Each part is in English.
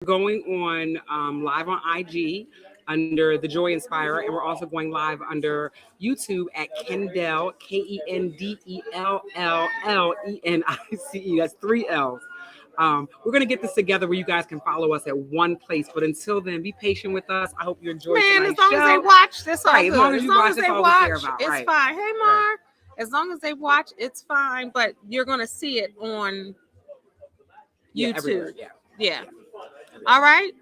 going on live on IG under the Joy Inspire, and we're also going live under YouTube at Kendéll, KENDELLLENICE. That's three L's. We're going to get this together where you guys can follow us at one place. But until then, be patient with us. I hope you enjoy tonight's as long show. as they watch, that's all right, good. As long as you watch, they that's all watch, we care about. it's right. fine. Hey, Mar. As long as they watch, it's fine. But you're going to see it on YouTube. Everywhere. Yeah. All right.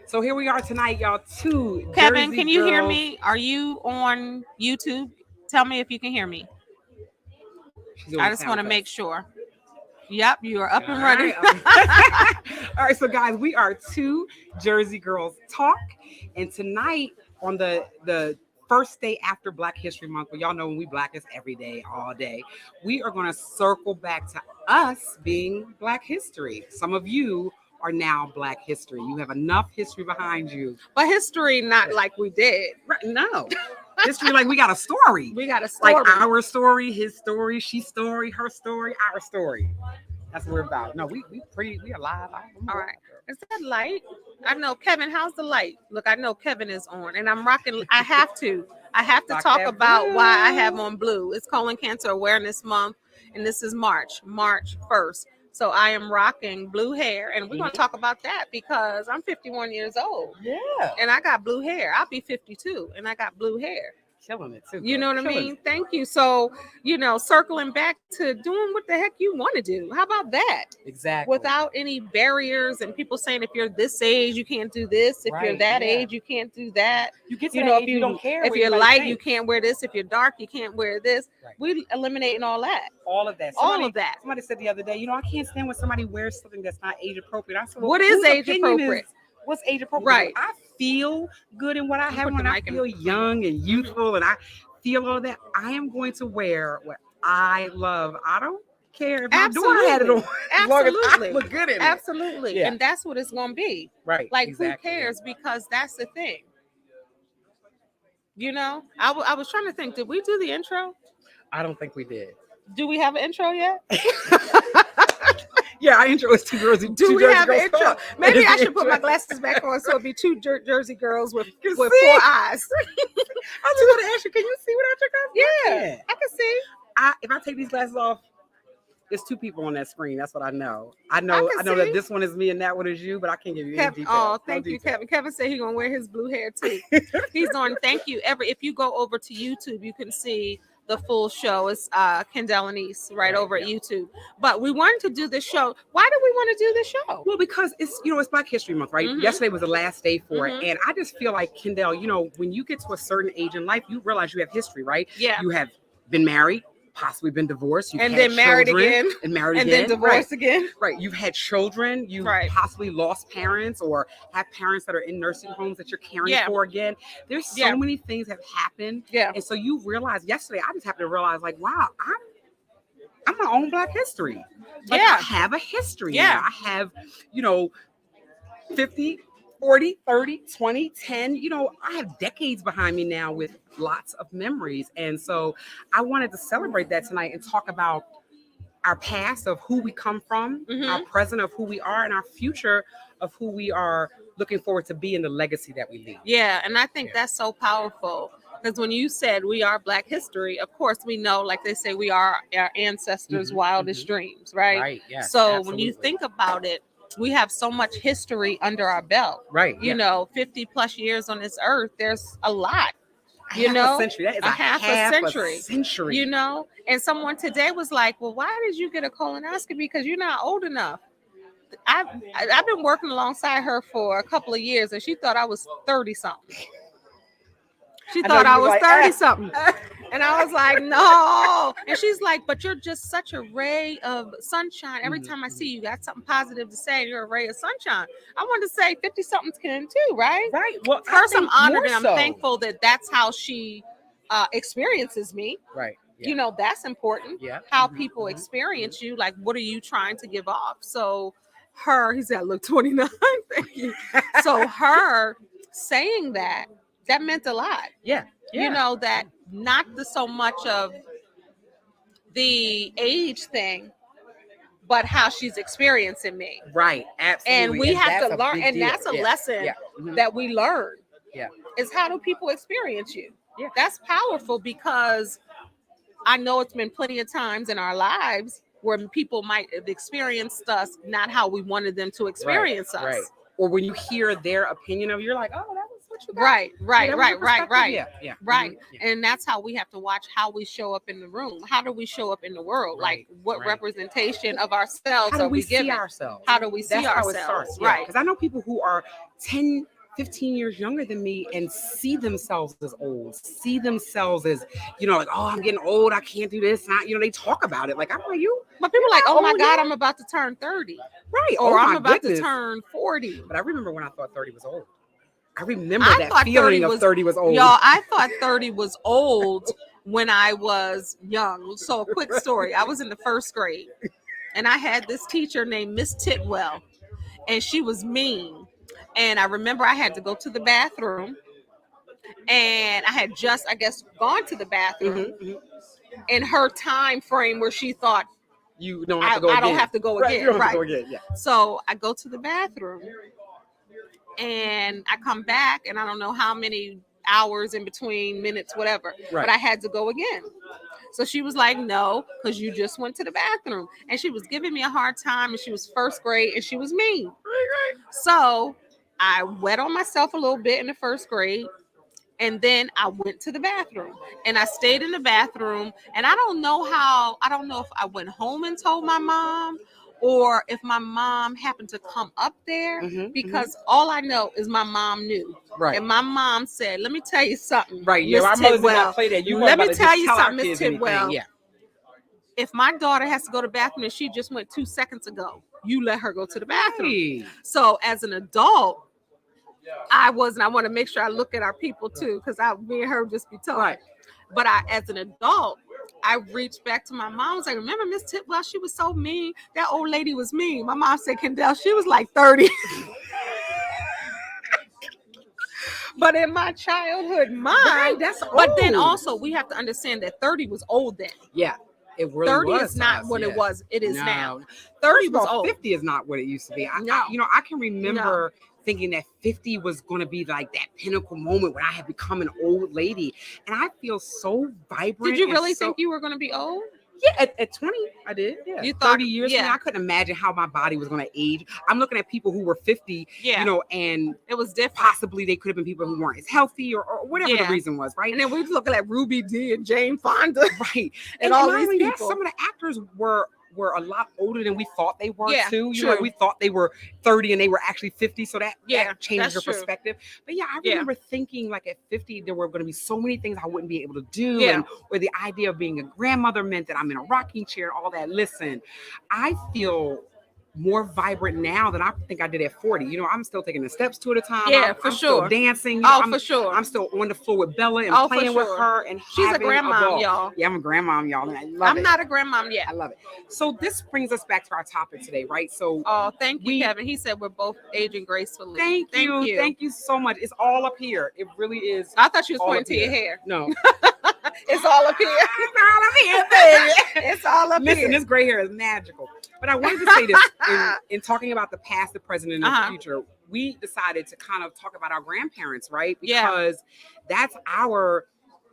So here we are tonight, y'all. Two Kevin, Jersey can you hear girls. me? Are you on YouTube? Tell me if you can hear me. I just want to make sure. Yep, you are up and running. All right, so guys, we are two Jersey Girls Talk, and tonight on the first day after Black History Month, well, y'all know when we Black is every day, all day, we are going to circle back to us being Black history. Some of you are now Black history. You have enough history behind you. But history not like we did. Right, no. History like we got a story. We got a story. Like our story, his story, she's story, her story, our story. That's what we're about. No, we alive. All right. Is that light? I know, Kevin, how's the light? Look, I know Kevin is on, and I'm rocking. I have to talk about blue. Why I have on blue. It's Colon Cancer Awareness Month, and this is March 1st. So I am rocking blue hair, and we're going to talk about that because I'm 51 years old. Yeah. And I got blue hair. I'll be 52, and I got blue hair. Killing it, too. You know what I mean? Thank you. So, circling back to doing what the heck you want to do. How about that? Exactly. Without any barriers and people saying if you're this age, you can't do this. If you're that age, you can't do that. You get to if you don't care. If you're light, you can't wear this. If you're dark, you can't wear this. Right. We eliminating all that. All of that. Somebody said the other day, I can't stand when somebody wears something that's not age appropriate. I said, well, what is age appropriate? What's age appropriate? Right. I feel good in what I have when I feel young and youthful and I feel all that. I am going to wear what I love. I don't care if my daughter had it on. Absolutely. I look good in it. Absolutely. Yeah. And that's what it's going to be. Right. Like, exactly. Who cares? Because that's the thing. I was trying to think, did we do the intro? I don't think we did. Do we have an intro yet? Yeah, our intro is two Jersey. Do we have an intro? Maybe I should put my glasses back on so it'd be two Jersey girls with 4 eyes. I was going to ask you, can you see without your glasses? Yeah, I can see. If I take these glasses off, there's 2 people on that screen. That's what I know. I know that this one is me and that one is you, but I can't give you any details. Oh, thank you, Kevin. Kevin said he's gonna wear his blue hair too. He's on. Thank you. If you go over to YouTube, you can see the full show. It's Kendéll and Lenice right over at YouTube. But we wanted to do this show. Why do we want to do this show? Well, because it's Black History Month, right? Mm-hmm. Yesterday was the last day for it, and I just feel like, Kendéll, when you get to a certain age in life, you realize you have history, right? Yeah. You have been married, possibly been divorced, and then married again, and married and again, then divorced again. Right. You've had children. You possibly lost parents, or have parents that are in nursing homes that you're caring for again. There's so many things have happened. Yeah. And so you realize yesterday, I just happened to realize, like, wow, I'm my own Black history. Like, I have a history. Yeah. Now. I have, 50, 40, 30, 20, 10, I have decades behind me now with lots of memories. And so I wanted to celebrate that tonight and talk about our past of who we come from, our present of who we are, and our future of who we are looking forward to be in the legacy that we leave. Yeah, and I think that's so powerful. Because when you said we are Black history, of course we know, like they say, we are our ancestors' wildest dreams, right? Right, yeah. So absolutely. When you think about it, we have so much history under our belt. Right. 50 plus years on this earth, there's a lot. A century. That is a half a century. Century. And someone today was like, well, why did you get a colonoscopy? Because you're not old enough. I've been working alongside her for a couple of years, and she thought I was 30 something. She thought I was 30 something. And I was like, no. And she's like, but you're just such a ray of sunshine. Every time I see you, got something positive to say. You're a ray of sunshine. I want to say 50 somethings can too, right? Right. Well, first, I'm honored and I'm thankful that that's how she experiences me. Right. Yeah. That's important. Yeah. How people experience you. Like, what are you trying to give off? So he said, look, 29. Thank you. So her saying that meant a lot. Yeah. That not so much of the age thing, but how she's experiencing me. Right. Absolutely. And we have to that's a learn, big and deal. that's a Yeah. lesson Yeah. Mhm. that we learn. Yeah. Is how do people experience you? Yeah. That's powerful, because I know it's been plenty of times in our lives where people might have experienced us not how we wanted them to experience us. Right. Or when you hear their opinion of you, you're like, oh, that was what you got. Right, Yeah, that was your perspective. Yeah. Yeah. Right. Mhm. Yeah. And that's how we have to watch how we show up in the room. How do we show up in the world? Right, Like, what right. representation of ourselves How do are we we see giving? ourselves? How do we see That's how ourselves? it starts. Right. Because I know people who are 10, 15 years younger than me and see themselves as old, see themselves as, like, oh, I'm getting old. I can't do this. Not, they talk about it. Like, I'm like, you. But people are like, not oh my old God, yet. I'm about to turn 30. Right. Or oh, I'm my about goodness. to turn 40. But I remember when I thought 30 was old. I remember I that thought feeling of 30 was old. Y'all, I thought 30 was old when I was young. So, a quick story. I was in the first grade, and I had this teacher named Miss Titwell, and she was mean. And I remember I had to go to the bathroom, and I had just, I guess, gone to the bathroom in her time frame where she thought, you don't have to go again. I don't have to go Right, again. you don't have to go again. Yeah. So I go to the bathroom, and I come back, and I don't know how many hours in between, minutes, whatever, Right. but I had to go again. So she was like, no, because you just went to the bathroom. And she was giving me a hard time, and she was first grade, and she was mean. Right. So I wet on myself a little bit in the first grade, and then I went to the bathroom, and I stayed in the bathroom. And I don't know if I went home and told my mom, or if my mom happened to come up there, because all I know is my mom knew. Right. And my mom said, let me tell you something. Right. Yeah, our mothers did not play that. Let me tell you something, Miss Miss Tidwell. Yeah. If my daughter has to go to the bathroom and she just went 2 seconds ago, you let her go to the bathroom. Hey. So as an adult, I want to make sure I look at our people too, because me and her just be talking. Right. But as an adult, I reached back to my mom. I was like, remember Miss Titwell? She was so mean. That old lady was mean. My mom said, Kendéll, she was like 30. But in my childhood mind, that's old. But then also we have to understand that 30 was old then. Yeah. It really 30 was is not what it was. It is now. 30 was old. 50 is not what it used to be. No. I can remember thinking that 50 was going to be like that pinnacle moment when I had become an old lady. And I feel so vibrant. Did you really think you were going to be old? Yeah, at 20, I did. Yeah. You thought 30 years from now, I couldn't imagine how my body was going to age. I'm looking at people who were 50, and it was different. Possibly they could have been people who weren't as healthy or whatever the reason was, right? And then we were looking at Ruby Dee and Jane Fonda. Right. And all these people. Some of the actors were a lot older than we thought they were too. True. We thought they were 30 and they were actually 50. So that changed your true. perspective. But I remember thinking like at 50, there were going to be so many things I wouldn't be able to do. Or the idea of being a grandmother meant that I'm in a rocking chair, all that. Listen, I feel more vibrant now than I think I did at 40. I'm still taking the steps 2 at a time. Yeah, I'm sure. Still dancing. For sure. I'm still on the floor with Bella and playing with her. And she's a grandmom, y'all. Yeah, I'm a grandmom, y'all. And I love it. I'm not a grandmom yet. I love it. So this brings us back to our topic today, right? So thank you, Kevin. He said we're both aging gracefully. Thank you. Thank you so much. It's all up here. It really is. I thought you was pointing to your hair. No. It's all up here. It's all up here, baby. It's all up here. Listen, this gray hair is magical. But I wanted to say this in talking about the past, the present, and the future. We decided to kind of talk about our grandparents, right? Because that's our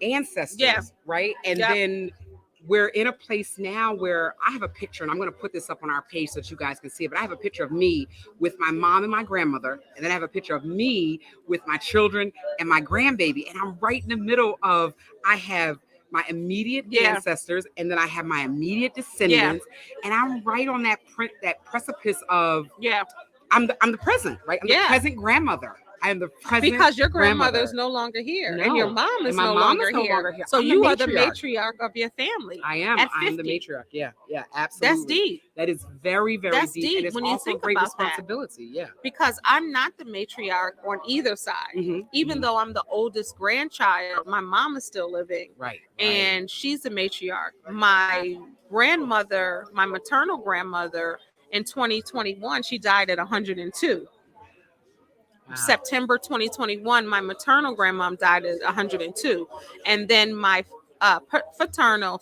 ancestors, right? And then we're in a place now where I have a picture, and I'm going to put this up on our page so that you guys can see it. But I have a picture of me with my mom and my grandmother, and then I have a picture of me with my children and my grandbaby. And I'm right in the middle of, I have my immediate ancestors, and then I have my immediate descendants, and I'm right on that precipice of I'm the present, right? I'm the present grandmother. I am the present because your grandmother is no longer here, and your mom is no longer here. So you are the matriarch of your family. I am. I am the matriarch. Yeah, absolutely. That's deep. That is very, very deep. And it's when also you think a great about responsibility. That. Yeah. Because I'm not the matriarch on either side. Even though I'm the oldest grandchild, my mom is still living. Right. And she's the matriarch. My grandmother, my maternal grandmother, in 2021, she died at 102. Wow. September 2021, my maternal grandmom died at 102. And then my paternal,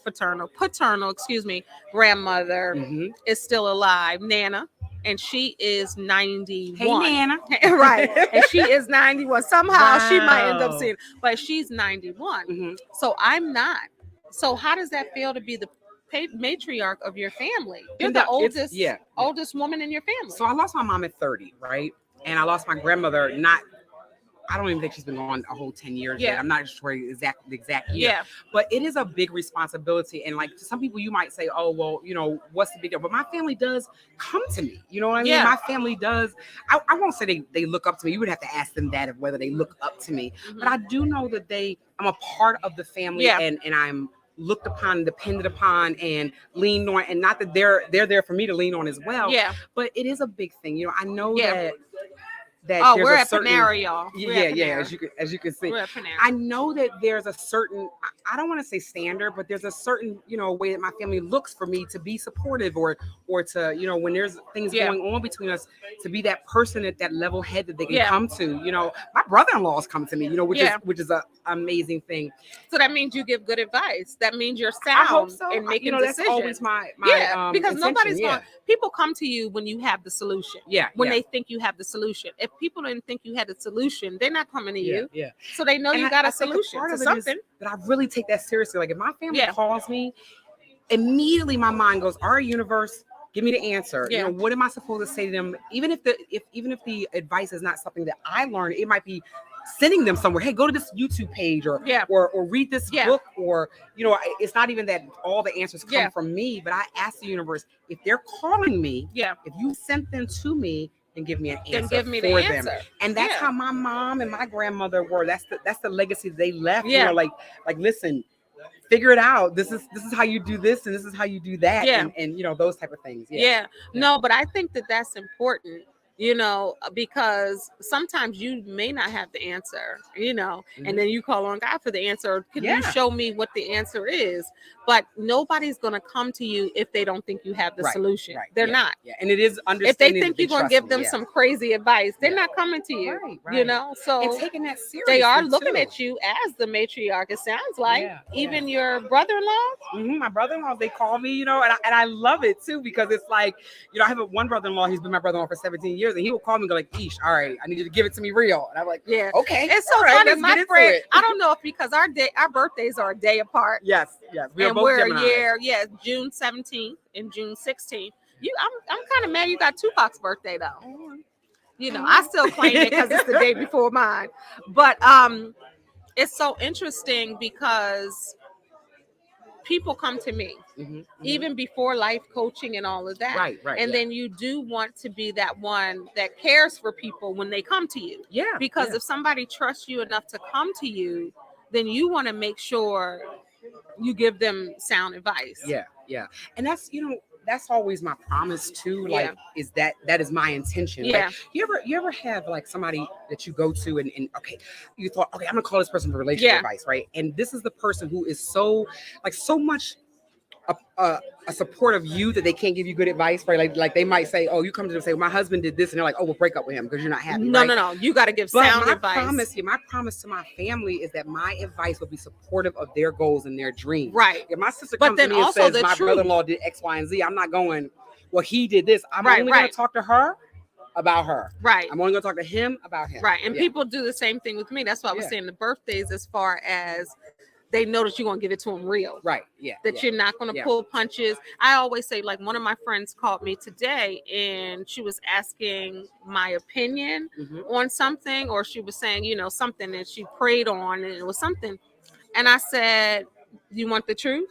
excuse me, grandmother Mhm. is still alive, Nana, and she is 91. Hey, Nana. Right, and she is 91. Somehow she might end up Wow. seeing, but she's 91. Mhm. So I'm not. So how does that feel to be the matriarch of your family? You're the oldest woman in your family. So I lost my mom at 30, right? And I lost my grandmother not. I don't even think she's been gone a whole 10 years yet. I'm not sure the exact year. Yeah. But it is a big responsibility. And like to some people, you might say, oh, well, you know, what's the big deal? But my family does come to me. You know what I mean? Yeah. My family does. I won't say they look up to me. You would have to ask them that of whether they look up to me. Mhm. But I do know that I'm a part of the family, Yeah. and I'm looked upon, depended upon, and leaned on. And not that they're there for me to lean on as well. Yeah. But it is a big thing. You know, I know Yeah. that Oh, there's we're a at certain, Panera, y'all. yeah, as you can see. We're at Panera. I know that there's a certain, I don't want to say standard, but there's a certain, you know, way that my family looks for me to be supportive, or to, you know, when there's things going on between us, to be that person at that level head that they can come to. You know, my brother-in-laws come to me, you know, which is an amazing thing. So that means you give good advice. That means you're sound I hope so. in making decisions. That's always my because nobody's going. People come to you when you have the solution. When they think you have the solution. If people didn't think you had the solution, they're not coming to you. Yeah. So they know you got a solution to something. That I really take that seriously. Like if my family calls me, immediately my mind goes, "Our universe, give me the answer." You know, what am I supposed to say to them? Even if the advice is not something that I learned, it might be sending them somewhere. Hey, go to this YouTube page, or read this book, or you know, it's not even that all the answers come from me, but I ask the universe, if they're calling me, if you sent them to me, then give me an answer for them. And that's how my mom and my grandmother were. That's the legacy they left. You know, like listen, figure it out. This is how you do this, and this is how you do that. And you know, those type of things. No, but I think that that's important, you know, because sometimes you may not have the answer, you know, and then you call on God for the answer. Can you show me what the answer is? But nobody's going to come to you if they don't think you have the solution. They're not. And it is understanding. If they think you're going to give them some crazy advice, they're not coming to you, you know? So and taking that seriously, they are looking at you as the matriarch, it sounds like. Even your brother-in-law? My brother-in-law, they call me, you know, and I love it too, because it's like, you know, I have one brother-in-law, he's been my brother-in-law for 17 years, and he will call me and go like, Ish, all right, I need you to give it to me real. And I'm like, okay. It's so funny. My friend, I don't know if because our birthdays are a day apart. Yes. And we're a year, June 17th and June 16th. I'm kind of mad you got Tupac's birthday though. You know, I still claim it because it's the day before mine. But it's so interesting because people come to me even before life coaching and all of that. Right. And then you do want to be that one that cares for people when they come to you. Because if somebody trusts you enough to come to you, then you want to make sure you give them sound advice. And that's, you know, that's always my promise too. Like, is that is my intention. Like, you ever have like somebody that you go to and okay, you thought, okay, I'm gonna call this person for relationship advice, right? And this is the person who is so much a support of you that they can't give you good advice, right? Like they might say, oh, you come to them and say, well, my husband did this, and they're like, oh, we'll break up with him because you're not happy. No, you got to give sound advice. My promise to my family is that my advice will be supportive of their goals and their dreams. If my sister comes to me and says my brother-in-law did X, Y, and Z, I'm not going, well, he did this. I'm only going to talk to her about her. I'm only going to talk to him about him. And people do the same thing with me. That's why I was saying the birthdays, as far as they know that you're going to give it to them real. That you're not going to pull punches. I always say, like, one of my friends called me today and she was asking my opinion on something, or she was saying, you know, something that she prayed on, and it was something. And I said, you want the truth?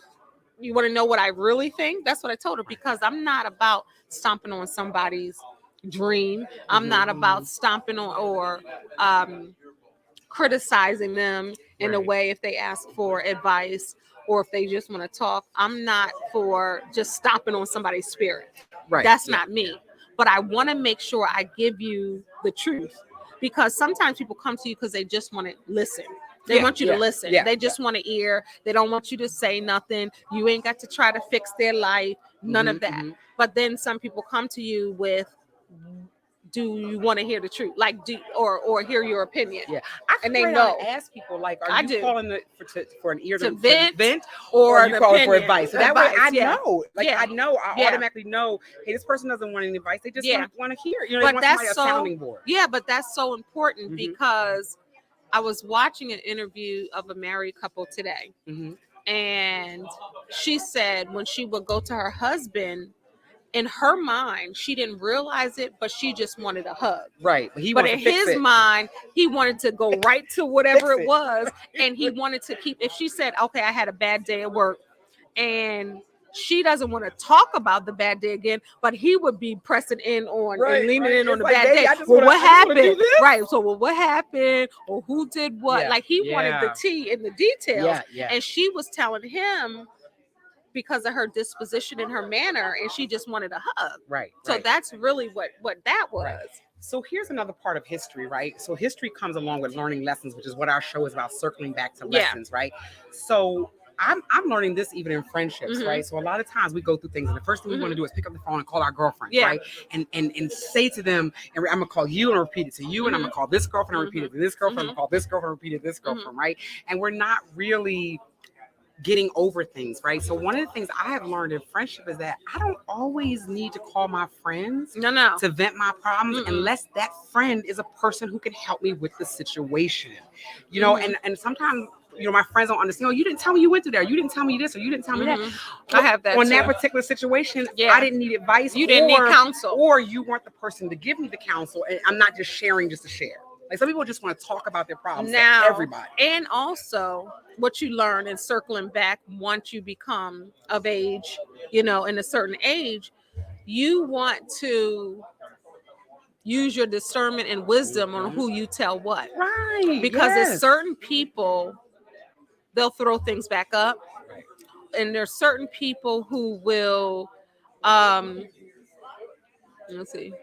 You want to know what I really think? That's what I told her, because I'm not about stomping on somebody's dream. I'm not about stomping on or criticizing them in a way if they ask for advice or if they just want to talk. I'm not for just stomping on somebody's spirit. That's not me. But I want to make sure I give you the truth, because sometimes people come to you because they just want to listen. They want you to listen. They just want to hear. They don't want you to say nothing. You ain't got to try to fix their life. None of that. But then some people come to you with do you want to hear the truth? Like, or hear your opinion? Yeah, I And they afraid know. I ask people like, I are you do. calling for an ear To to vent or are an you calling for opinion. advice? So that way I Yeah. know, like Yeah. I know, I Yeah. automatically know, hey, this person doesn't want any advice. They just Yeah. want to hear, you know, they But want somebody that's a sounding board. Yeah, but that's so important Mhm. because I was watching an interview of a married couple today, and she said when she would go to her husband, in her mind, she didn't realize it, but she just wanted a hug. Right. But in his mind, he wanted to go right to whatever Fix it it. was. And he wanted to keep, if she said, okay, I had a bad day at work, and she doesn't want to talk about the bad day again, but he would be pressing in on and leaning in on the bad day. Well, what happened? Right. So, well, what happened? Or who did what? Yeah. Like he wanted the tea and the details. Yeah. And she was telling him because of her disposition and her manner, and she just wanted a hug. Right. So that's really what that was. Right. So here's another part of history, right? So history comes along with learning lessons, which is what our show is about, circling back to lessons, right? So I'm learning this even in friendships, right? So a lot of times we go through things, and the first thing we want to do is pick up the phone and call our girlfriends, right? And say to them, and I'm gonna call you and repeat it to you, and I'm gonna call this girlfriend and repeat it to this girlfriend, I'm gonna call this girlfriend and repeat it to this girlfriend, right? And we're not really getting over things, right? So one of the things I have learned in friendship is that I don't always need to call my friends to vent my problems unless that friend is a person who can help me with the situation, you know. And sometimes, you know, my friends don't understand. Oh, you didn't tell me you went through there. You didn't tell me this, or you didn't tell me that. I have that on too. that particular situation. I didn't need advice. You didn't need counsel, or you weren't the person to give me the counsel. And I'm not just sharing just to share. Like some people just want to talk about their problems now, to everybody. And also what you learn in circling back once you become of age, you know, in a certain age, you want to use your discernment and wisdom on who you tell what. Right. Because there's certain people, they'll throw things back up. Right. And there's certain people who will let's see.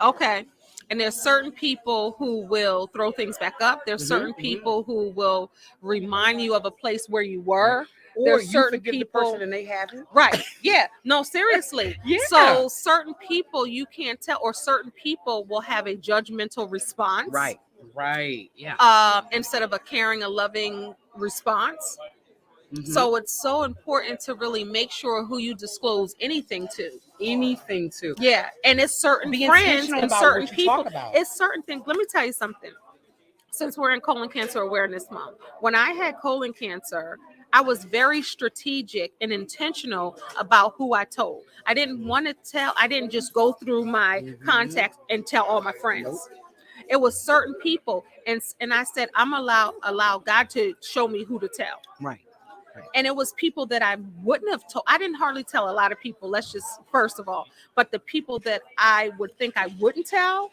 Okay. And there's certain people who will throw things back up. There's certain people who will remind you of a place where you were. Or there's you certain forgive people, the person and they haven't. Right. Yeah. No, seriously. So certain people you can't tell, or certain people will have a judgmental response. Right. Right. Yeah. Instead of a caring, a loving response. So it's so important to really make sure who you disclose anything to. Yeah. And it's certain friends and certain people. It's certain things. Let me tell you something. Since we're in Colon Cancer Awareness Month, when I had colon cancer, I was very strategic and intentional about who I told. I didn't want to tell. I didn't just go through my contacts and tell all my friends. It was certain people. And I said, I'm allow God to show me who to tell. Right. And it was people that I wouldn't have told. I didn't hardly tell a lot of people. Let's just, first of all, but the people that I would think I wouldn't tell,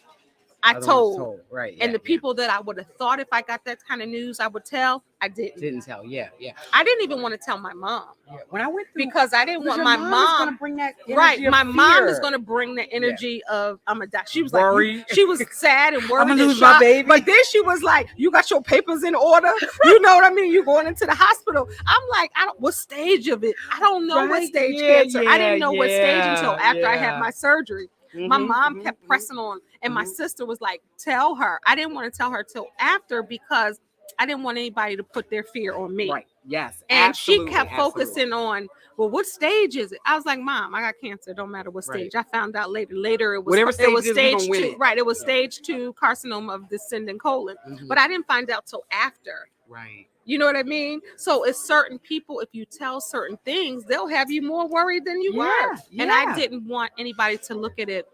I told. Right. And the people that I would have thought if I got that kind of news I would tell, I didn't tell. Yeah. I didn't even want to tell my mom. Yeah. When I went through, because I didn't want my mom to bring that my mom is going to bring the energy of I'm gonna die. She was like, she was sad and worried. I'm gonna lose my baby. But then she was like, you got your papers in order. You know what I mean? You going into the hospital. I'm like, what stage of it? I don't know what stage cancer. I didn't know what stage until after I had my surgery. My mom kept pressing on, and my sister was like, tell her. I didn't want to tell her till after because I didn't want anybody to put their fear on me. Right. Yes. And she kept focusing on, well, what stage is it? I was like, Mom, I got cancer. It don't matter what stage. I found out later. Later it was stage 2. Right. It was stage 2 carcinoma of descending colon. But I didn't find out till after. Right. You know what I mean? So it's certain people, if you tell certain things, they'll have you more worried than you were. And I didn't want anybody to look at it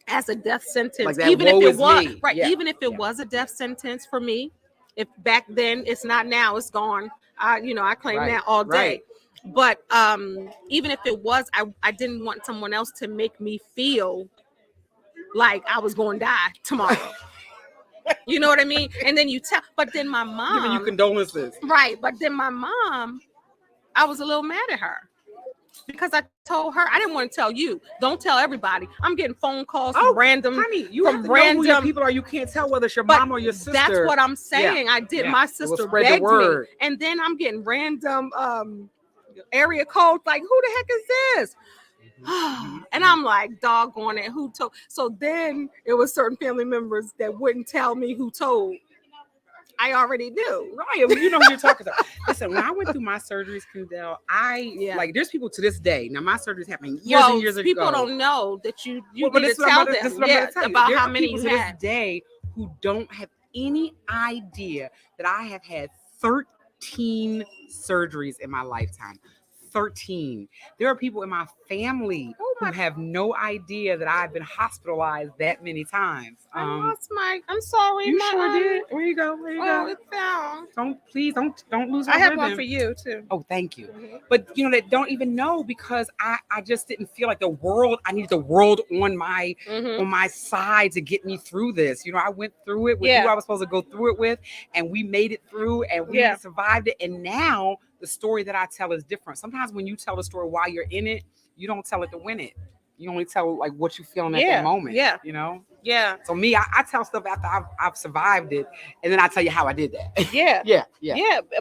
as a death sentence, like even if it was even if it was a death sentence for me. If back then, it's not now, it's gone. I claim that all day. But even if it was, I didn't want someone else to make me feel like I was going to die tomorrow. You know what I mean? And then but then my mom, giving you condolences. Right. But then my mom, I was a little mad at her because I told her, I didn't want to tell you. Don't tell everybody. I'm getting phone calls from random. Honey, you have to know who your people are. You can't tell whether it's your mom or your sister. That's what I'm saying. I did. My sister begged me. And then I'm getting random area codes like, who the heck is this? And I'm like, doggone it, who told? So then it was certain family members that wouldn't tell me who told. I already knew. Right. Well, you know who you're talking to. Listen, when I went through my surgeries, Kendéll, like there's people to this day. Now my surgeries happened years and years ago. People don't know that you Well, need to tell them about there how are many people you to had. this day who don't have any idea that I have had 13 surgeries in my lifetime. 13. There are people in my family who have no idea that I've been hospitalized that many times. I lost my. I'm sorry. You sure did. Where you go? Where you go? It fell. Don't lose. I have one for you too. Oh, thank you. But you know, they don't even know because I just didn't feel like I needed the world on my side to get me through this. You know, I went through it with who I was supposed to go through it with, and we made it through and we survived it. And now the story that I tell is different. Sometimes when you tell the story while you're in it, you don't tell it to win it. You only tell like what you're feeling at that moment. Yeah. You know? Yeah. So me, I tell stuff after I've survived it, and then I tell you how I did that. Yeah.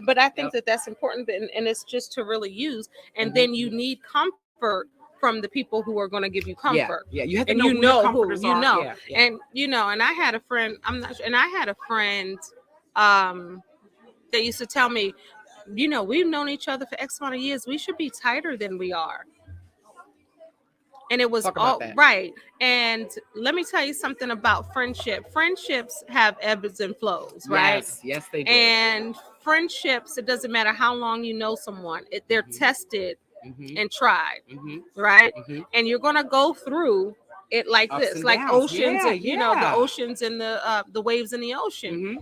But I think that's important, and it's just to really use. And then you need comfort from the people who are going to give you comfort. Yeah. You have to and know you who know the who comforters you are. know. Yeah. And and I had a friend. That used to tell me, we've known each other for X amount of years. We should be tighter than we are. And it was all right. And let me tell you something about friendship. Friendships have ebbs and flows, right? Yes, they do. And friendships, it doesn't matter how long you know someone. They're tested and tried, right? And you're going to go through it like Ups this, and like downs. oceans, the oceans and the waves in the ocean.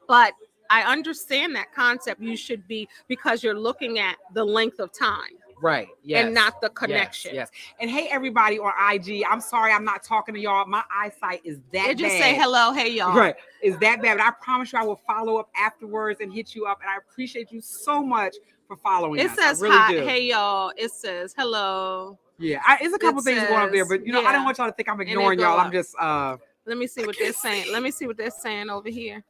But I understand that concept. You should be, because you're looking at the length of time. Right. Yes. And not the connection. Yes. And hey, everybody on IG, I'm sorry I'm not talking to y'all. My eyesight is that bad. Just say hello, hey y'all. Right. Is that bad? But I promise you I will follow up afterwards and hit you up. And I appreciate you so much for following us. It says hi, hey y'all. It says hello. Yeah. It's a couple things going up there, but I don't want y'all to think I'm ignoring y'all. I'm just let me see what they're saying. Let me see what they're saying over here.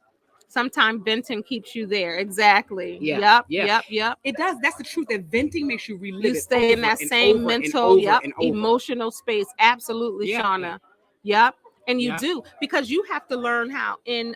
Sometimes venting keeps you there. Exactly. Yep. It does. That's the truth. That venting makes you relive. You stay in that same mental, emotional space. Absolutely, Shauna. Yep. And you do, because you have to learn how in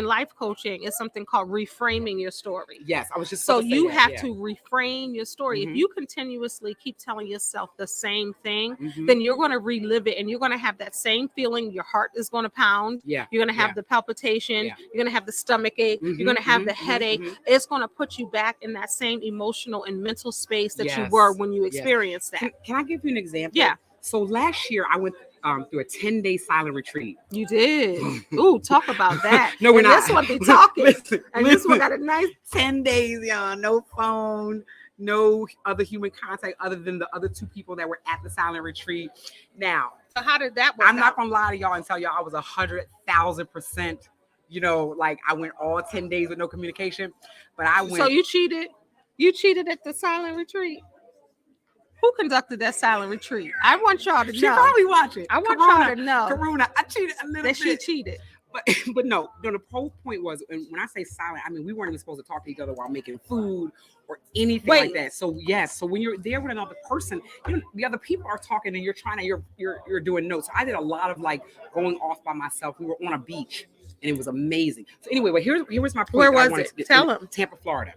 life coaching is something called reframing your story. Yes, I was just so you have to reframe your story. If you continuously keep telling yourself the same thing, then you're going to relive it, and you're going to have that same feeling. Your heart is going to pound. You're going to have the palpitation. You're going to have the stomach ache. You're going to have the headache. It's going to put you back in that same emotional and mental space that you were when you experienced that. Can I give you an example? Yeah. So last year I went through a 10-day silent retreat. You did. Ooh, talk about that. No, we're not. This one be talking. Listen, this one got a nice 10 days, y'all. No phone, no other human contact other than the other two people that were at the silent retreat. Now, so how did that work? I'm not gonna lie to y'all and tell y'all I was 100,000%. Like I went all 10 days with no communication, but I went. So you cheated? You cheated at the silent retreat? Who conducted that silent retreat? I want y'all to know. She probably watching. I want y'all to know. Karuna, I cheated a little bit. She cheated. But no, the whole point was, and when I say silent, I mean we weren't even supposed to talk to each other while making food or anything like that. So yes, so when you're there with another person, the other people are talking and you're doing notes. So I did a lot of like going off by myself. We were on a beach and it was amazing. So anyway, here was my point. Where was it? Tell them. Tampa, Florida.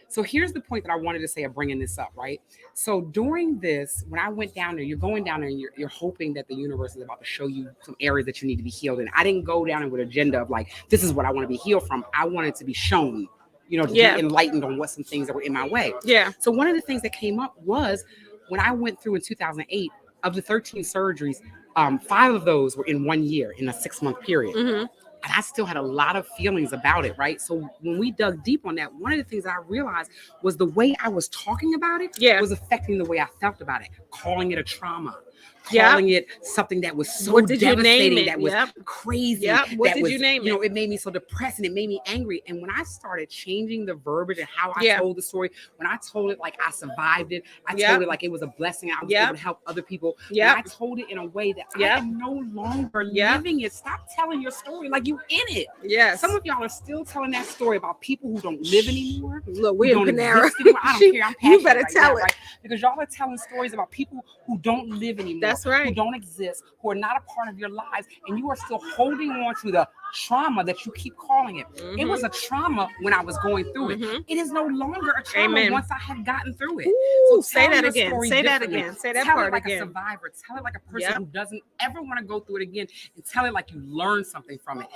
So here's the point that I wanted to say of bringing this up, right? So during this, when I went down there, you're going down there and you're hoping that the universe is about to show you some areas that you need to be healed in. I didn't go down there with an agenda of like, this is what I want to be healed from. I wanted to be shown, to be enlightened on what some things that were in my way. Yeah. So one of the things that came up was when I went through in 2008, of the 13 surgeries, 5 of those were in 1 year, in a 6-month period. And I still had a lot of feelings about it, right? So when we dug deep on that, one of the things that I realized was the way I was talking about it was affecting the way I felt about it, calling it a trauma, calling it something that was so What did you name devastating, it? that was Yep. crazy. Yep. What that did was, you name you know, it? it made me so depressed and it made me angry. And when I started changing the verbiage and how I Yeah. told the story, when I told it like I survived it, I Yep. told it like it was a blessing. I was Yep. able to help other people. Yep. When I told it in a way that I Yep. am no longer Yep. living it. Stop telling your story like you in it. Yes. Some of y'all are still telling that story about people who don't live anymore. Look, Who we in don't Panera. exist anymore. I don't care. I'm passionate You better right tell now, it. right? Because y'all are telling stories about people who don't live anymore. That's right. Who don't exist, who are not a part of your lives, and you are still holding on to the trauma that you keep calling it. Mm-hmm. It was a trauma when I was going through it. It is no longer a trauma Amen. once I have gotten through it. Ooh, So say tell that your again. story Say that differently. again. Say that tell part it like again. a survivor. Tell it like a person Yep. who doesn't ever want to go through it again, and tell it like you learned something from it.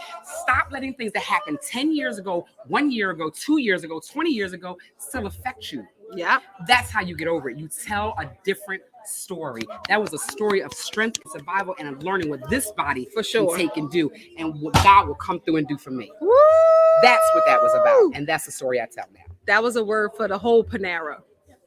Stop letting things that happened 10 years ago, 1 year ago, 2 years ago, 20 years ago still affect you. Yeah. That's how you get over it. You tell a different story. That was a story of strength and survival, and of learning what this body For sure. can take and do, and what God will come through and do for me. Woo! That's what that was about, and that's the story I tell now. That was a word for the whole Panera.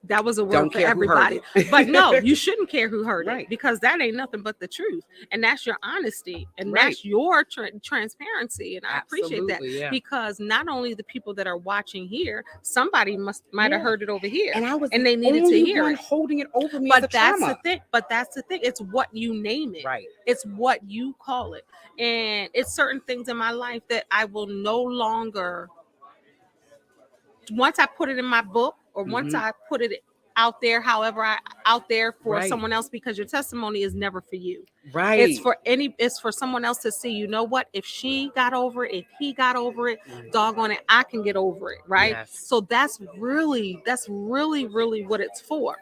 That was a word Don't for care who heard everybody. it. But no, you shouldn't care who heard Right. it, because that ain't nothing but the truth. And that's your honesty. And Right. that's your transparency. And I appreciate that. Absolutely, yeah. Because not only the people that are watching here, somebody might have Yeah. heard it over here. And I was and they needed to only hear one it. holding it over me as But a that's trauma. the thing. But that's the thing. It's what you name it. Right. It's what you call it. And it's certain things in my life that I will no longer, once I put it in my book, or once I put it out there, out there for Right. someone else, because your testimony is never for you. Right. It's for someone else to see. You know what? If she got over it, if he got over it, doggone it, I can get over it. Right. Yes. So that's really what it's for.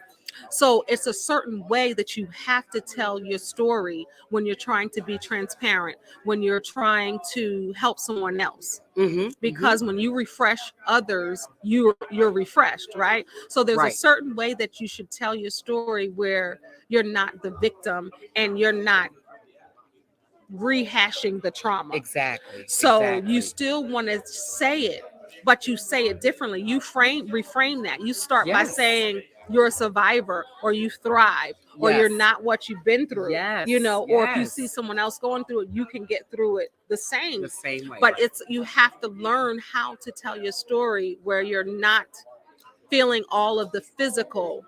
So it's a certain way that you have to tell your story when you're trying to be transparent, when you're trying to help someone else. Because when you refresh others, you're refreshed, right? So there's a Right. certain way that you should tell your story where you're not the victim and you're not rehashing the trauma. Exactly. So Exactly. you still want to say it, but you say it differently. You reframe that. You start by Yes. saying you're a survivor, or you thrive, or you're Yes. not what you've been through. Yes. You know, or if you Yes. see someone else going through it, you can get through it the same. the same way. But you have to learn how to tell your story where you're not feeling all of the physical